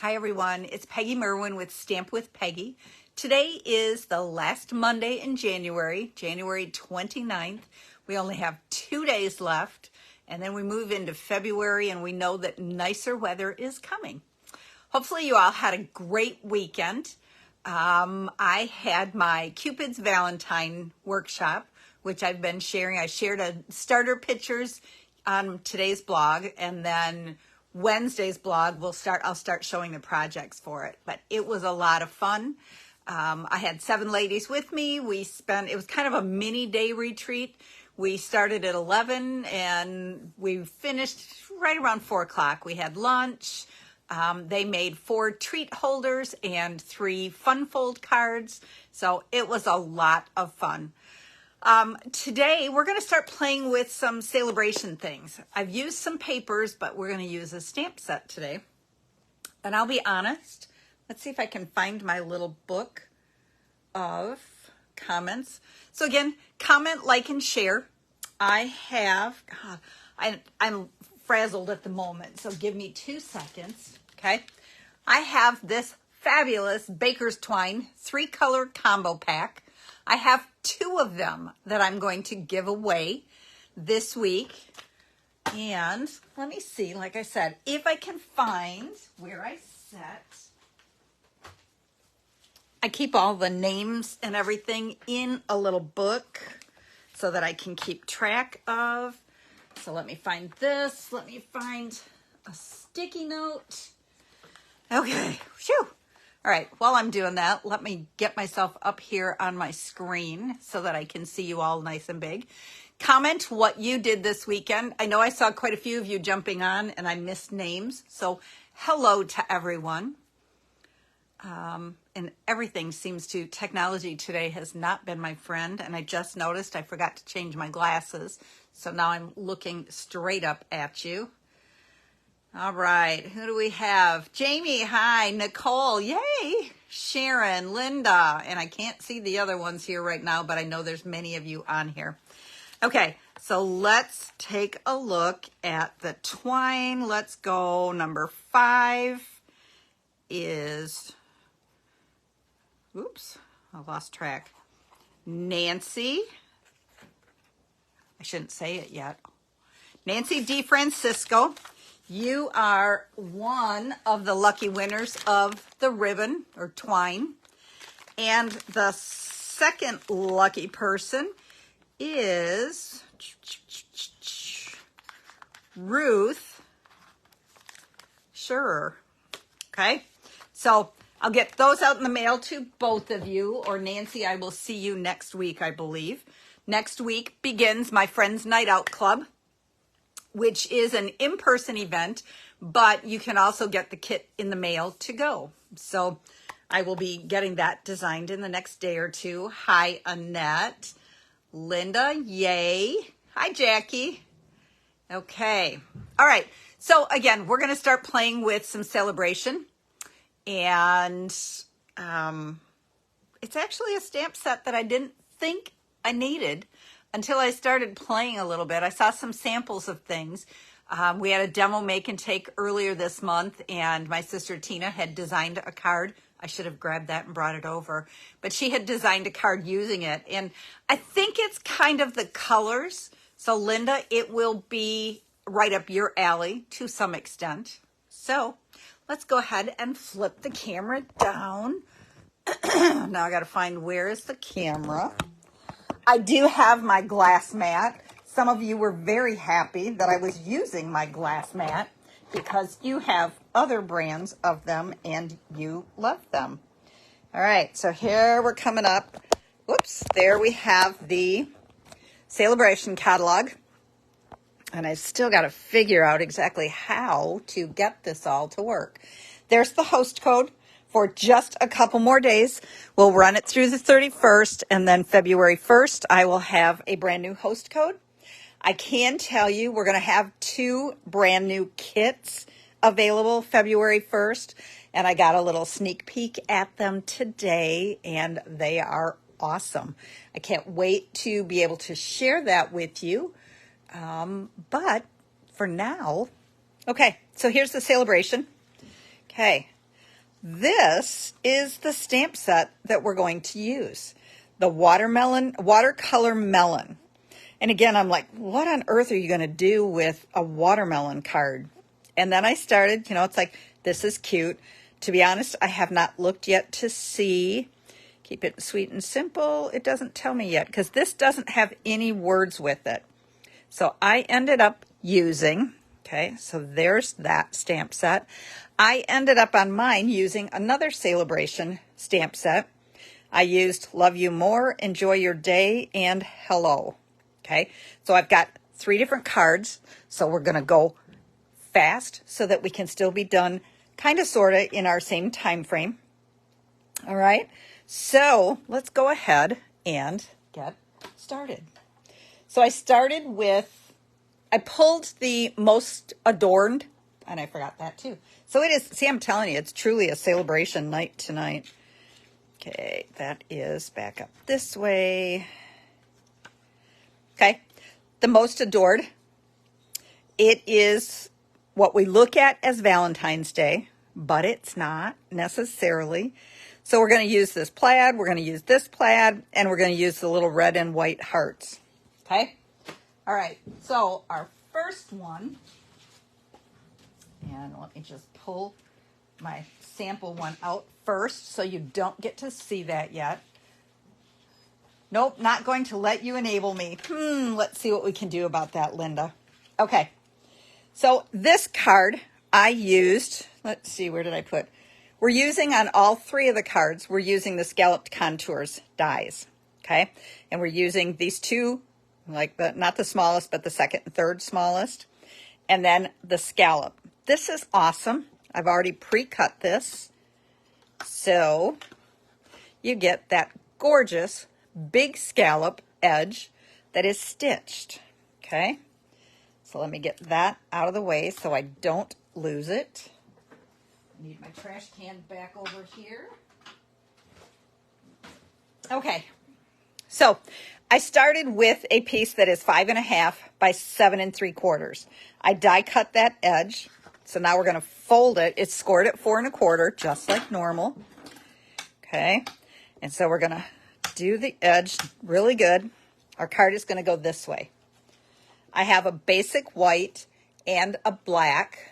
Hi everyone, it's Peggy Merwin with Stamp with Peggy. Today is the last Monday in January, January 29th. We only have 2 days left and then we move into February and we know that nicer weather is coming. Hopefully you all had a great weekend. I had my Cupid's Valentine workshop, which I've been sharing. I shared a starter pictures on today's blog, and then Wednesday's blog I'll start showing the projects for it. But it was a lot of fun. I had 7 ladies with me. It was kind of a mini day retreat. We started at 11 and we finished right around 4 o'clock. We had lunch. They made 4 treat holders and 3 fun fold cards. So it was a lot of fun. Today we're going to start playing with some Sale-a-Bration things. I've used some papers, but we're going to use a stamp set today. And I'll be honest, let's see if I can find my little book of comments. So again, comment, like, and share. I'm frazzled at the moment, so give me 2 seconds, okay? I have this fabulous Baker's Twine 3-color combo pack. I have 2 of them that I'm going to give away this week. And let me see, like I said, if I can find where I set. I keep all the names and everything in a little book so that I can keep track of. So let me find this. Let me find a sticky note. Okay, phew. All right, while I'm doing that, let me get myself up here on my screen so that I can see you all nice and big. Comment what you did this weekend. I know I saw quite a few of you jumping on and I missed names. So hello to everyone. And everything technology today has not been my friend. And I just noticed I forgot to change my glasses. So now I'm looking straight up at you. All right, who do we have? Jamie, hi. Nicole, yay. Sharon, Linda, and I can't see the other ones here right now, but I know there's many of you on here. Okay, so let's take a look at the twine. Let's go. Number 5 is, oops, I lost track. Nancy. I shouldn't say it yet. Nancy DeFrancisco. You are one of the lucky winners of the ribbon or twine. And the second lucky person is Ruth. Sure. Okay. So I'll get those out in the mail to both of you. Or Nancy, I will see you next week, I believe. Next week begins my Friends Night Out Club, which is an in-person event, but you can also get the kit in the mail to go. So I will be getting that designed in the next day or 2. Hi, Annette. Linda, yay. Hi, Jackie. Okay. All right. So again, we're going to start playing with some Sale-a-Bration. And it's actually a stamp set that I didn't think I needed until I started playing a little bit. I saw some samples of things. We had a demo make and take earlier this month, and my sister Tina had designed a card. I should have grabbed that and brought it over. But she had designed a card using it, and I think it's kind of the colors. So, Linda, it will be right up your alley to some extent. So, let's go ahead and flip the camera down. Now I got to find where is the camera. I do have my glass mat. Some of you were very happy that I was using my glass mat because you have other brands of them and you love them. All right, so here we're coming up. Whoops, there we have the Sale-a-Bration catalog. And I've still got to figure out exactly how to get this all to work. There's the host code. For just a couple more days. We'll run it through the 31st, and then February 1st, I will have a brand new host code. I can tell you we're going to have 2 brand new kits available February 1st, and I got a little sneak peek at them today, and they are awesome. I can't wait to be able to share that with you, but for now, okay, so here's the Sale-a-Bration. Okay. this is the stamp set that we're going to use, the Watercolor Melon. And again, I'm like, what on earth are you going to do with a watermelon card? And then I started, it's like, this is cute. To be honest, I have not looked yet to see. Keep it sweet and simple. It doesn't tell me yet because this doesn't have any words with it. So I ended up using, okay, so there's that stamp set. I ended up on mine using another Sale-a-Bration stamp set. I used Love You More, Enjoy Your Day, and Hello. Okay, so I've got 3 different cards. So we're going to go fast so that we can still be done kind of sort of in our same time frame. All right, so let's go ahead and get started. So I started with, I pulled the most adorned, and I forgot that too. So it is, see, I'm telling you, it's truly a Sale-a-Bration night tonight. Okay, that is back up this way. Okay, the most adored. It is what we look at as Valentine's Day, but it's not necessarily. So we're going to use this plaid, we're going to use this plaid, and we're going to use the little red and white hearts. Okay? All right, so our first one, and let me just pull my sample one out first so you don't get to see that yet. Nope, not going to let you enable me. Let's see what we can do about that, Linda. Okay, so this card I used, let's see, where did I put? We're using on all 3 of the cards, we're using the Scalloped Contours dies, okay? And we're using these 2, like not the smallest, but the second and third smallest, and then the scallop. This is awesome. I've already pre-cut this. So you get that gorgeous big scallop edge that is stitched, okay? So let me get that out of the way so I don't lose it. I need my trash can back over here. Okay, so I started with a piece that is 5.5 by 7 3/4. I die cut that edge. So now we're going to fold it. It's scored at 4 1/4, just like normal. Okay, and so we're going to do the edge really good. Our card is going to go this way. I have a basic white and a black.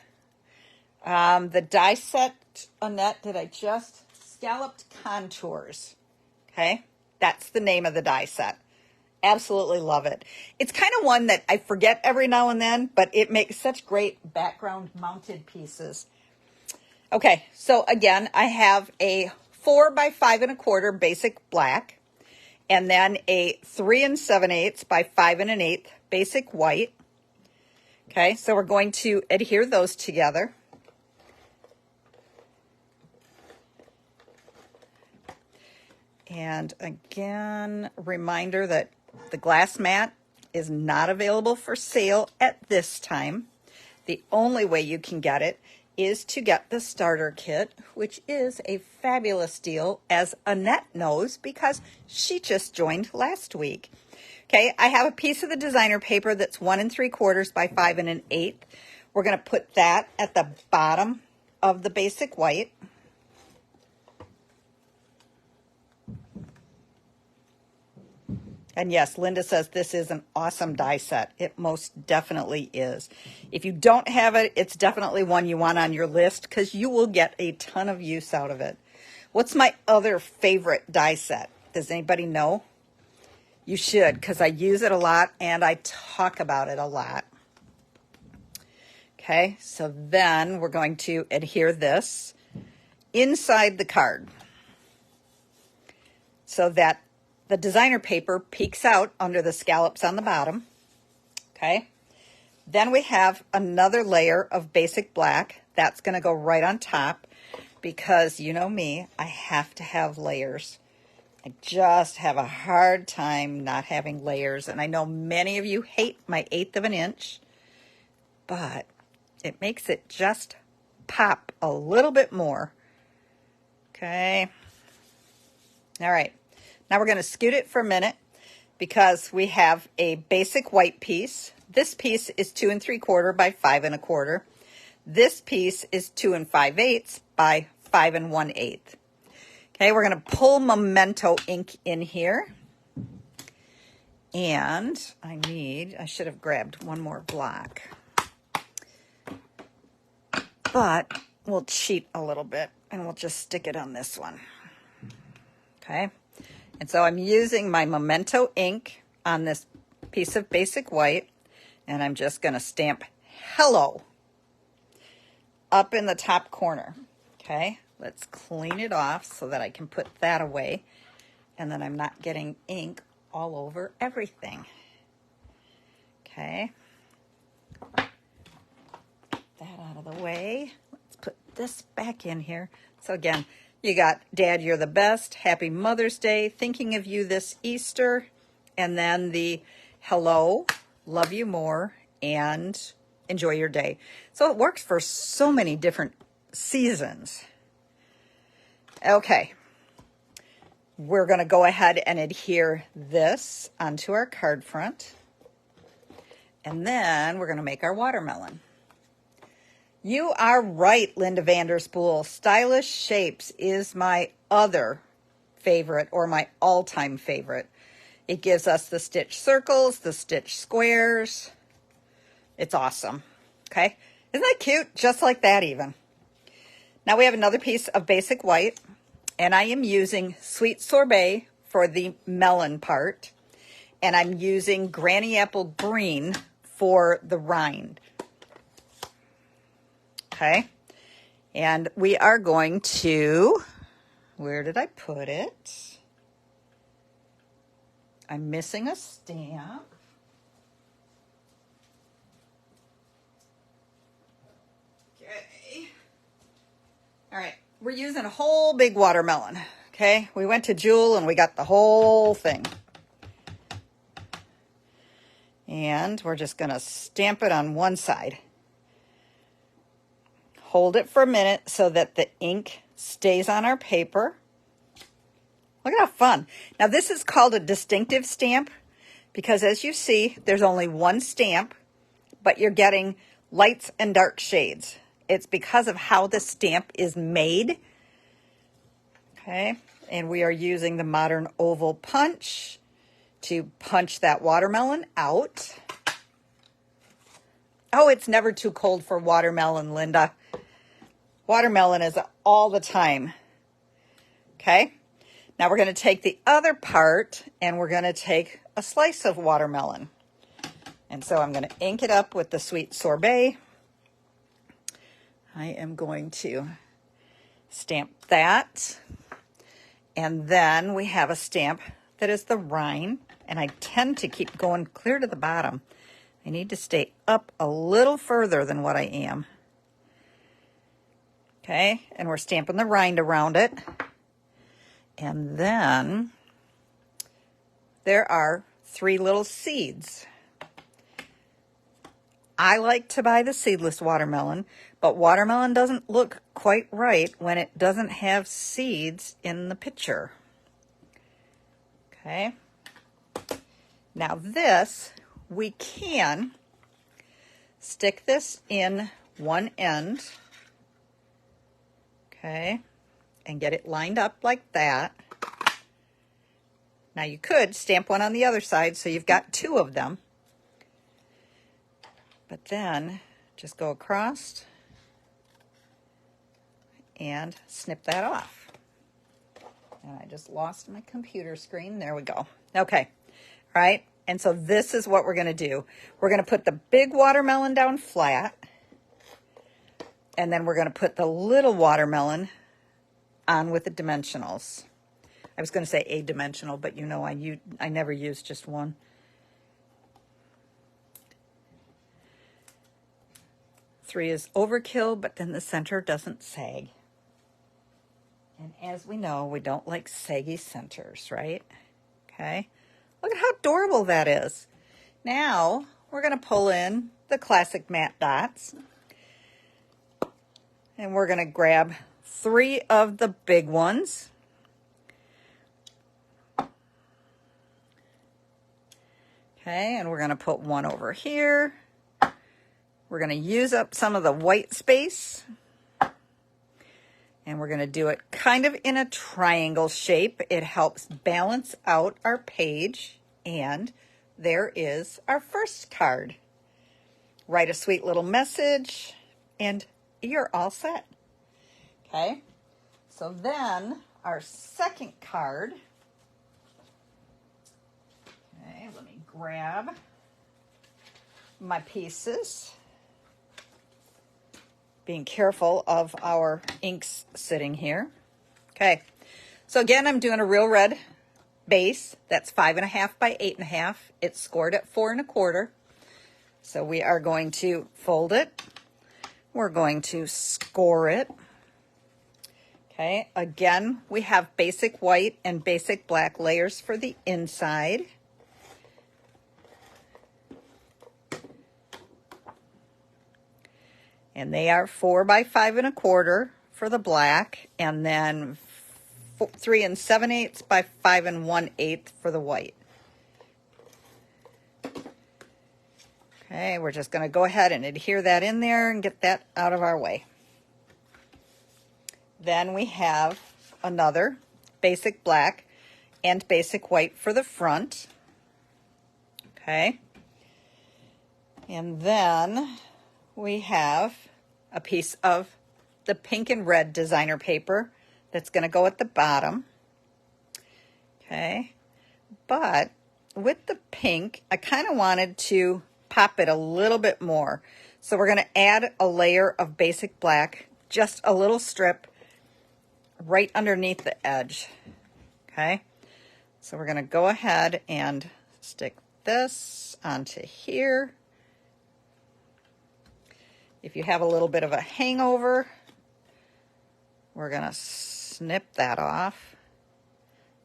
The die set, Annette, did I just? Scalloped Contours. Okay, that's the name of the die set. Absolutely love it. It's kind of one that I forget every now and then, but it makes such great background mounted pieces. Okay, so again, I have a 4 by 5 1/4 basic black, and then a 3 7/8 by 5 1/8 basic white. Okay, so we're going to adhere those together. And again, reminder that the glass mat is not available for sale at this time. The only way you can get it is to get the starter kit, which is a fabulous deal, as Annette knows because she just joined last week. Okay, I have a piece of the designer paper that's 1 3/4 by 5 1/8. We're going to put that at the bottom of the basic white. And yes, Linda says this is an awesome die set. It most definitely is. If you don't have it, it's definitely one you want on your list because you will get a ton of use out of it. What's my other favorite die set? Does anybody know? You should, because I use it a lot and I talk about it a lot. Okay, so then we're going to adhere this inside the card so that the designer paper peeks out under the scallops on the bottom. Okay, then we have another layer of basic black. That's going to go right on top because you know me, I have to have layers. I just have a hard time not having layers, and I know many of you hate my 1/8 of an inch, but it makes it just pop a little bit more. Okay, all right. Now we're going to scoot it for a minute because we have a basic white piece. This piece is 2 3/4 by 5 1/4. This piece is 2 5/8 by 5 1/8. Okay, we're going to pull Memento ink in here. And I should have grabbed one more block. But we'll cheat a little bit and we'll just stick it on this one. Okay, and so I'm using my Memento ink on this piece of basic white, and I'm just going to stamp hello up in the top corner. Okay, let's clean it off so that I can put that away, and then I'm not getting ink all over everything. Okay, get that out of the way. Let's put this back in here. So again, you got Dad, you're the best. Happy Mother's Day. Thinking of you this Easter. And then the hello, love you more, and enjoy your day. So it works for so many different seasons. Okay. We're going to go ahead and adhere this onto our card front. And then we're going to make our watermelon. You are right, Linda Vanderspool. Stylish Shapes is my other favorite, or my all-time favorite. It gives us the stitch circles, the stitch squares. It's awesome. Okay, isn't that cute? Just like that even. Now we have another piece of basic white, and I am using Sweet Sorbet for the melon part, and I'm using Granny Apple Green for the rind. Okay, and we are going to, where did I put it? I'm missing a stamp. Okay. All right, we're using a whole big watermelon. Okay, we went to Jewel and we got the whole thing. And we're just going to stamp it on one side. Hold it for a minute so that the ink stays on our paper. Look at how fun. Now this is called a distinctive stamp because as you see, there's only one stamp, but you're getting lights and dark shades. It's because of how the stamp is made. Okay, and we are using the modern oval punch to punch that watermelon out. Oh, it's never too cold for watermelon, Linda. Watermelon is all the time. Okay, now we're going to take the other part and we're going to take a slice of watermelon. And so I'm going to ink it up with the Sweet Sorbet. I am going to stamp that. And then we have a stamp that is the rind. And I tend to keep going clear to the bottom. I need to stay up a little further than what I am. Okay, and we're stamping the rind around it. And then there are 3 little seeds. I like to buy the seedless watermelon, but watermelon doesn't look quite right when it doesn't have seeds in the picture. Okay. Now this, we can stick this in one end. Okay, and get it lined up like that. Now you could stamp one on the other side so you've got 2 of them. But then just go across and snip that off. And I just lost my computer screen. There we go. Okay, all right. And so this is what we're going to do. We're going to put the big watermelon down flat. And then we're going to put the little watermelon on with the dimensionals. I was going to say a-dimensional, but you know I never use just one. Three is overkill, but then the center doesn't sag. And as we know, we don't like saggy centers, right? Okay. Look at how adorable that is. Now we're going to pull in the classic matte dots. And we're going to grab 3 of the big ones. Okay, and we're going to put one over here. We're going to use up some of the white space. And we're going to do it kind of in a triangle shape. It helps balance out our page. And there is our first card. Write a sweet little message and you're all set. Okay, so then our second card. Okay, let me grab my pieces. Being careful of our inks sitting here. Okay, so again, I'm doing a real red base. That's 5.5 by 8.5. It's scored at 4 1/4. So we are going to fold it. We're going to score it. Okay, again, we have basic white and basic black layers for the inside. And they are 4 by 5 1/4 for the black, and then 3 7/8 by 5 1/8 for the white. Okay, we're just going to go ahead and adhere that in there and get that out of our way. Then we have another basic black and basic white for the front. Okay. And then we have a piece of the pink and red designer paper that's going to go at the bottom. Okay. But with the pink, I kind of wanted to pop it a little bit more. So we're going to add a layer of basic black, just a little strip right underneath the edge. Okay. So we're going to go ahead and stick this onto here. If you have a little bit of a hangover, we're going to snip that off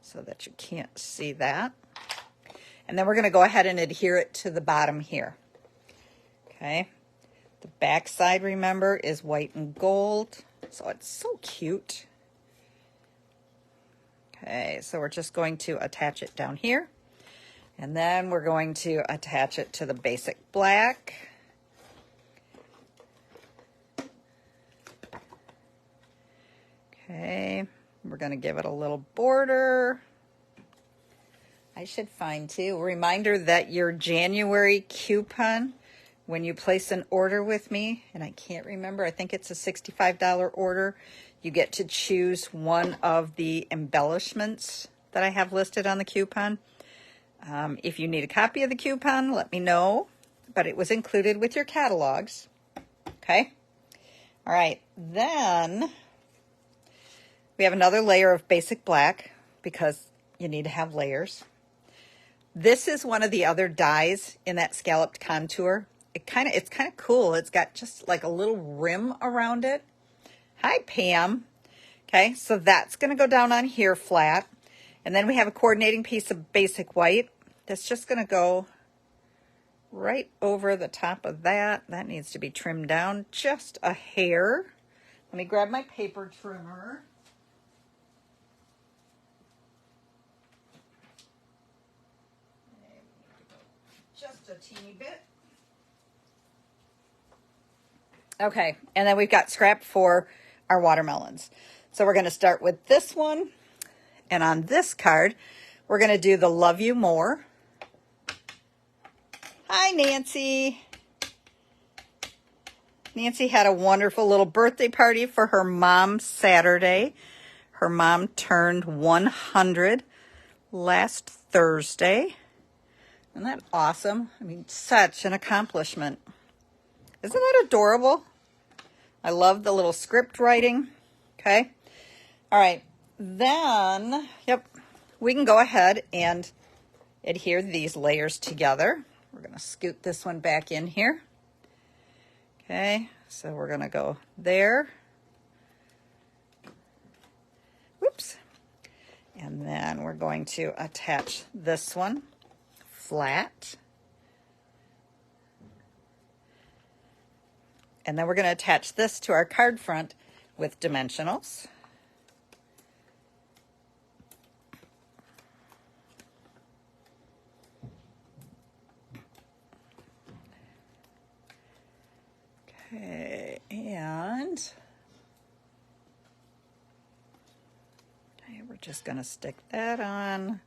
so that you can't see that. And then we're going to go ahead and adhere it to the bottom here. Okay. The back side, remember, is white and gold. So it's so cute. Okay, so we're just going to attach it down here. And then we're going to attach it to the basic black. Okay, we're going to give it a little border. I should find too, a reminder that your January coupon, when you place an order with me, and I can't remember, I think it's a $65 order, you get to choose one of the embellishments that I have listed on the coupon. If you need a copy of the coupon, let me know, but it was included with your catalogs. Okay. All right. Then we have another layer of basic black because you need to have layers. This is one of the other dies in that scalloped contour. It's kind of cool. It's got just like a little rim around it. Hi, Pam. Okay, so that's going to go down on here flat. And then we have a coordinating piece of basic white that's just going to go right over the top of that. That needs to be trimmed down just a hair. Let me grab my paper trimmer. Just a teeny bit. Okay, and then we've got scrap for our watermelons. So we're going to start with this one. And on this card, we're going to do the Love You More. Hi, Nancy. Nancy had a wonderful little birthday party for her mom Saturday. Her mom turned 100 last Thursday. Isn't that awesome? I mean, such an accomplishment. Isn't that adorable? I love the little script writing. Okay. All right. Then, yep, we can go ahead and adhere these layers together. We're going to scoot this one back in here. Okay. So we're going to go there. Whoops. And then we're going to attach this one flat. And then we're going to attach this to our card front with dimensionals. Okay, and just going to stick that on.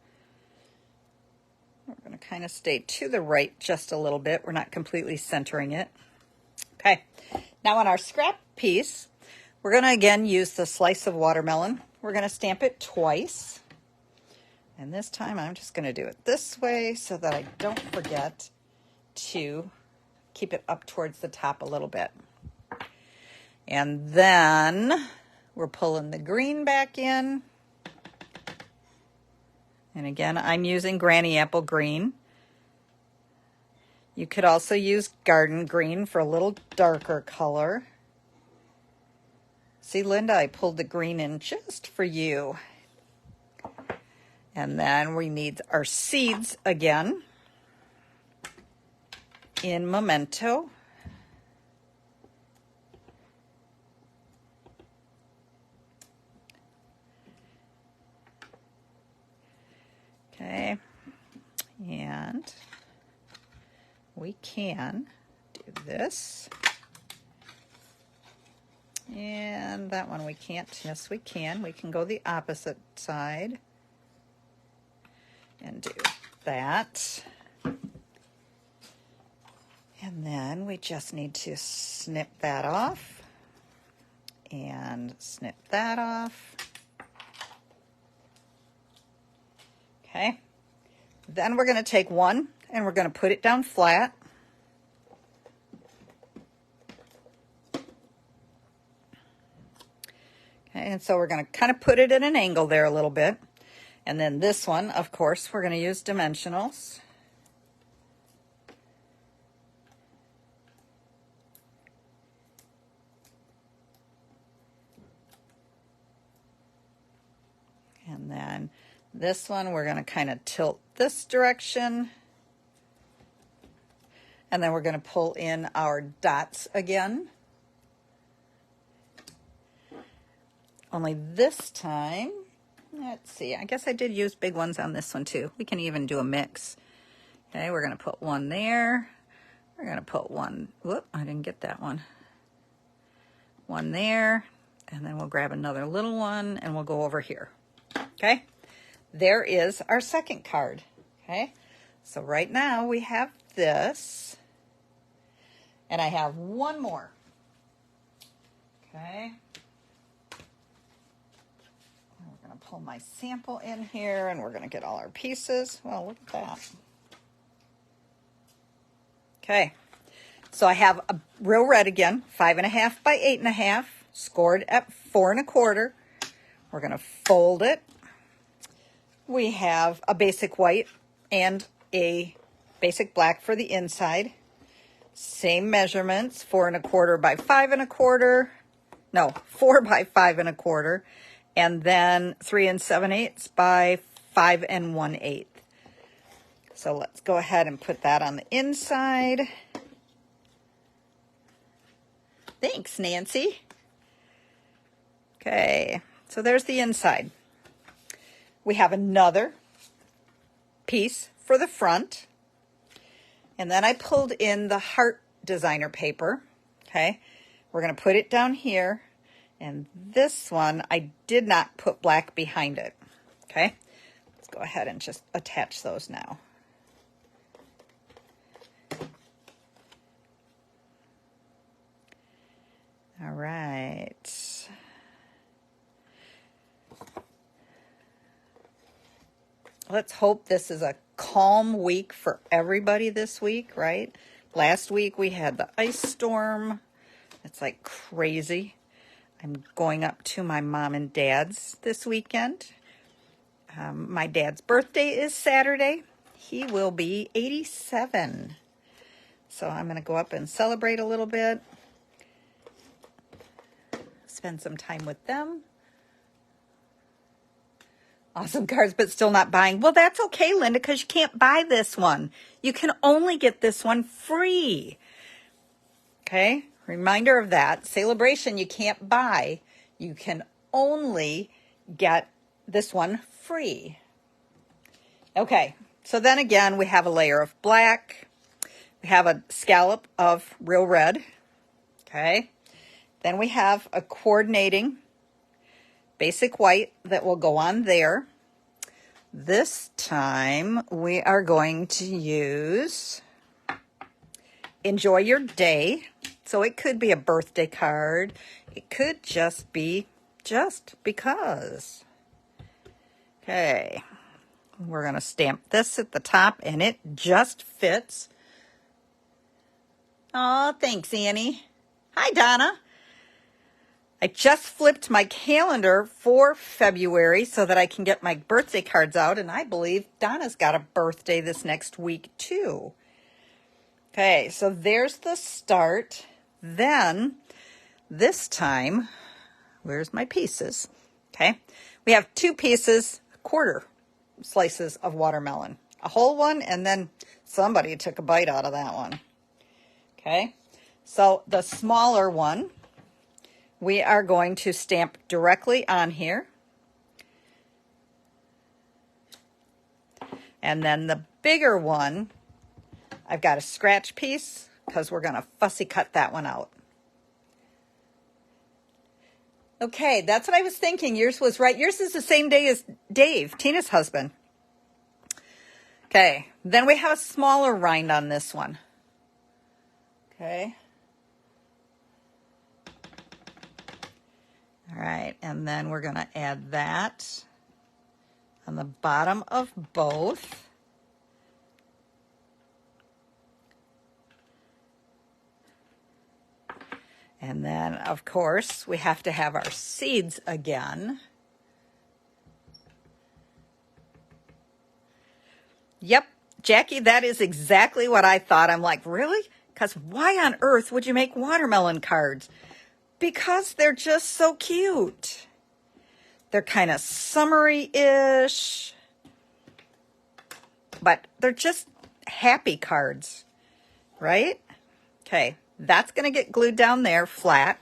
We're going to kind of stay to the right just a little bit. We're not completely centering it. Okay, now on our scrap piece, we're going to again use the slice of watermelon. We're going to stamp it twice. And this time I'm just going to do it this way so that I don't forget to keep it up towards the top a little bit. And then we're pulling the green back in. And again, I'm using Granny Apple Green. You could also use Garden Green for a little darker color. See, Linda, I pulled the green in just for you. And then we need our seeds again in Memento. Okay, and we can do this. And that one we can't. Yes, we can. We can go the opposite side and do that. And then we just need to snip that off and snip that off. Okay. Then we're going to take one and we're going to put it down flat. Okay, and so we're going to kind of put it at an angle there a little bit. And then this one, of course, we're going to use dimensionals. And then this one, we're going to kind of tilt this direction. And then we're going to pull in our dots again. Only this time, let's see, I guess I did use big ones on this one too. We can even do a mix. Okay, we're going to put one there. We're going to put one, whoop, I didn't get that one. One there, and then we'll grab another little one and we'll go over here. Okay, there is our second card. Okay, so right now we have this, and I have one more. Okay. We're going to pull my sample in here and we're going to get all our pieces. Well, look at that. Okay, so I have a real red again, 5.5 by 8.5, scored at 4 1/4. We're going to fold it. We have a basic white and a basic black for the inside. Same measurements, 4 1/4 by 5 1/4. No, 4 by 5 1/4. And then 3 7/8 by 5 1/8. So let's go ahead and put that on the inside. Thanks, Nancy. Okay, so there's the inside. We have another piece for the front. And then I pulled in the heart designer paper. Okay, we're going to put it down here. And this one, I did not put black behind it. Okay, let's go ahead and just attach those now. All right. Let's hope this is a calm week for everybody this week, right? Last week we had the ice storm. It's like crazy. I'm going up to my mom and dad's this weekend. My dad's birthday is Saturday. He will be 87. So I'm going to go up and celebrate a little bit. Spend some time with them. Awesome cards, but still not buying. Well, that's okay, Linda, because you can't buy this one. You can only get this one free. Okay? Reminder of that. Sale-a-Bration you can't buy. You can only get this one free. Okay, so then again, we have a layer of black. We have a scallop of real red. Okay. Then we have a coordinating basic white that will go on there. This time we are going to use Enjoy Your Day. So it could be a birthday card. It could just be just because. Okay, we're going to stamp this at the top and it just fits. Oh, thanks, Annie. Hi, Donna. I just flipped my calendar for February so that I can get my birthday cards out, and I believe Donna's got a birthday this next week too. Okay, so there's the start. Then this time, where's my pieces? Okay, we have 2 pieces, quarter slices of watermelon, a whole one, and then somebody took a bite out of that one. Okay, so the smaller one, we are going to stamp directly on here. And then the bigger one, I've got a scratch piece because we're going to fussy cut that one out. Okay, that's what I was thinking. Yours was right. Yours is the same day as Dave, Tina's husband. Okay, then we have a smaller rind on this one. Okay. All right, and then we're going to add that on the bottom of both. And then, of course, we have to have our seeds again. Yep, Jackie, that is exactly what I thought. I'm like, really? Because why on earth would you make watermelon cards? Because they're just so cute. They're kind of summery-ish, but they're just happy cards, right? Okay, that's going to get glued down there flat.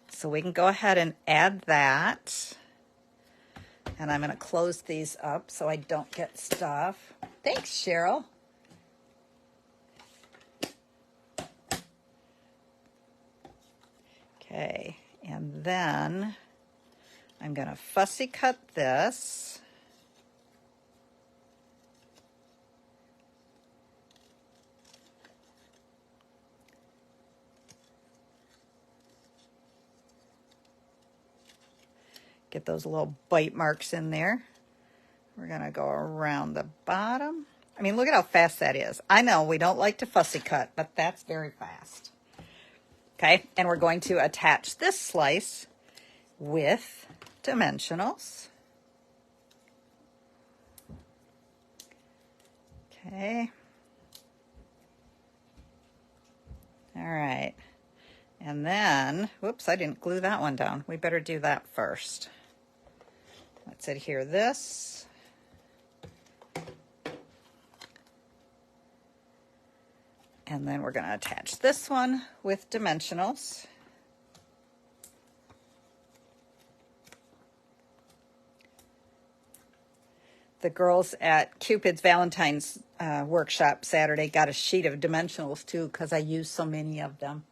So we can go ahead and add that. And I'm going to close these up so I don't get stuff. Thanks, Cheryl. Okay, and then I'm going to fussy cut this. Get those little bite marks in there. We're going to go around the bottom. I mean, look at how fast that is. I know we don't like to fussy cut, but that's very fast. Okay, and we're going to attach this slice with dimensionals. Okay. All right. And then, whoops, I didn't glue that one down. We better do that first. Let's adhere this. And then we're going to attach this one with dimensionals. The girls at Cupid's Valentine's workshop Saturday got a sheet of dimensionals too because I used so many of them.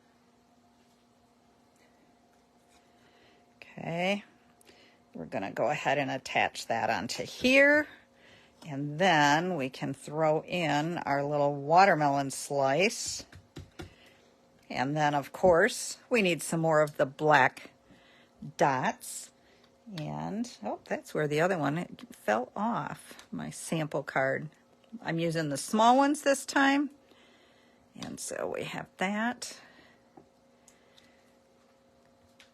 Okay, we're going to go ahead and attach that onto here. And then we can throw in our little watermelon slice. And then, of course, we need some more of the black dots. And, oh, that's where the other one, it fell off, my sample card. I'm using the small ones this time. And so we have that.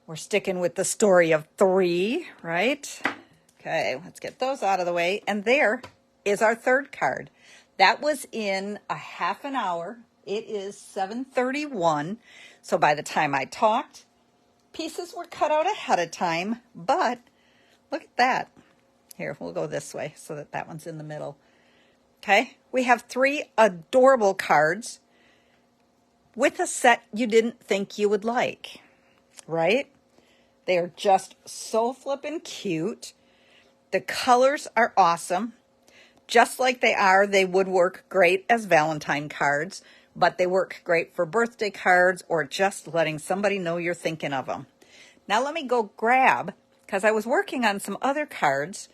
We're sticking with the story of 3, right? Okay, let's get those out of the way. And there is our third card. That was in a half an hour. It is 7:31. So by the time I talked, pieces were cut out ahead of time, but look at that. Here, we'll go this way so that that one's in the middle. Okay, we have 3 adorable cards with a set you didn't think you would like, right? They are just so flippin' cute. The colors are awesome. Just like they would work great as Valentine cards, but they work great for birthday cards or just letting somebody know you're thinking of them. Now let me go grab, because I was working on some other cards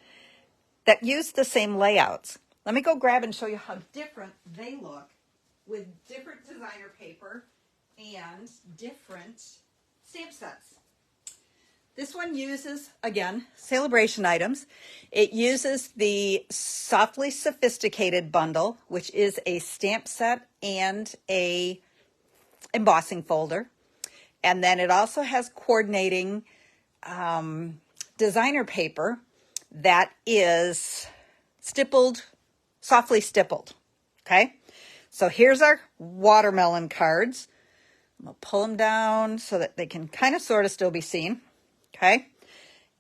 that use the same layouts. Let me go grab and show you how different they look with different designer paper and different stamp sets. This one uses, again, Sale-a-Bration items. It uses the Softly Sophisticated bundle, which is a stamp set and a embossing folder. And then it also has coordinating designer paper that is stippled, softly stippled, okay? So here's our watermelon cards. I'm gonna pull them down so that they can kind of sort of still be seen, okay?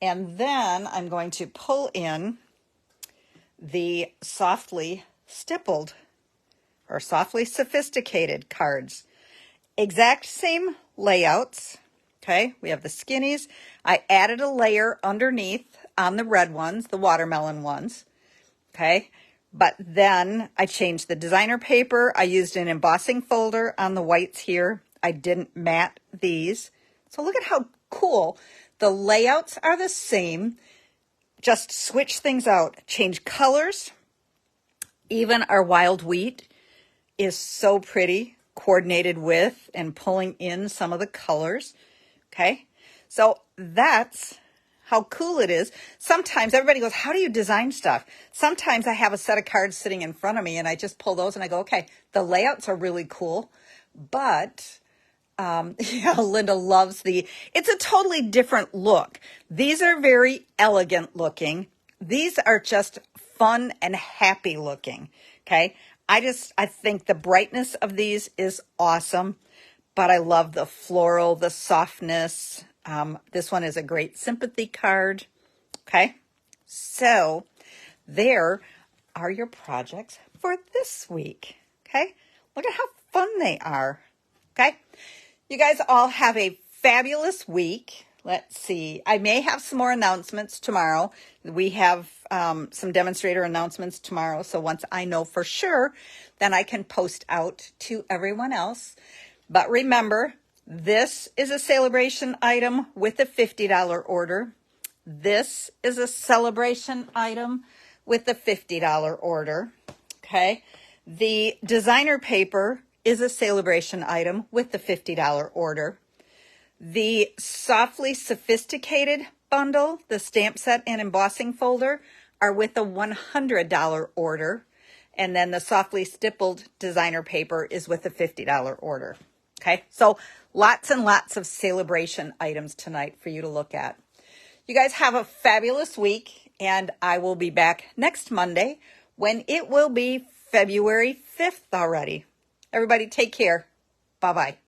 And then I'm going to pull in the softly stippled or softly sophisticated cards. Exact same layouts, okay? We have the skinnies. I added a layer underneath on the red ones, the watermelon ones, okay? But then I changed the designer paper. I used an embossing folder on the whites here. I didn't mat these. So look at how cool. The layouts are the same. Just switch things out, change colors. Even our wild wheat is so pretty, coordinated with and pulling in some of the colors, okay? So that's how cool it is. Sometimes everybody goes, how do you design stuff? Sometimes I have a set of cards sitting in front of me and I just pull those and I go, okay, the layouts are really cool, but yeah, Linda loves it's a totally different look. These are very elegant looking. These are just fun and happy looking, okay? I think the brightness of these is awesome, but I love the floral, the softness. This one is a great sympathy card, okay? So there are your projects for this week, okay? Look at how fun they are, okay? You guys all have a fabulous week. Let's see. I may have some more announcements tomorrow. We have some demonstrator announcements tomorrow. So once I know for sure, then I can post out to everyone else. But remember, this is a Sale-a-Bration item with a $50 order. This is a Sale-a-Bration item with a $50 order. Okay. The designer paper is a Sale-a-Bration item with the $50 order. The Softly Sophisticated bundle, the stamp set and embossing folder, are with a $100 order. And then the Softly Stippled designer paper is with a $50 order. Okay, so lots and lots of Sale-a-Bration items tonight for you to look at. You guys have a fabulous week, and I will be back next Monday when it will be February 5th already. Everybody take care. Bye-bye.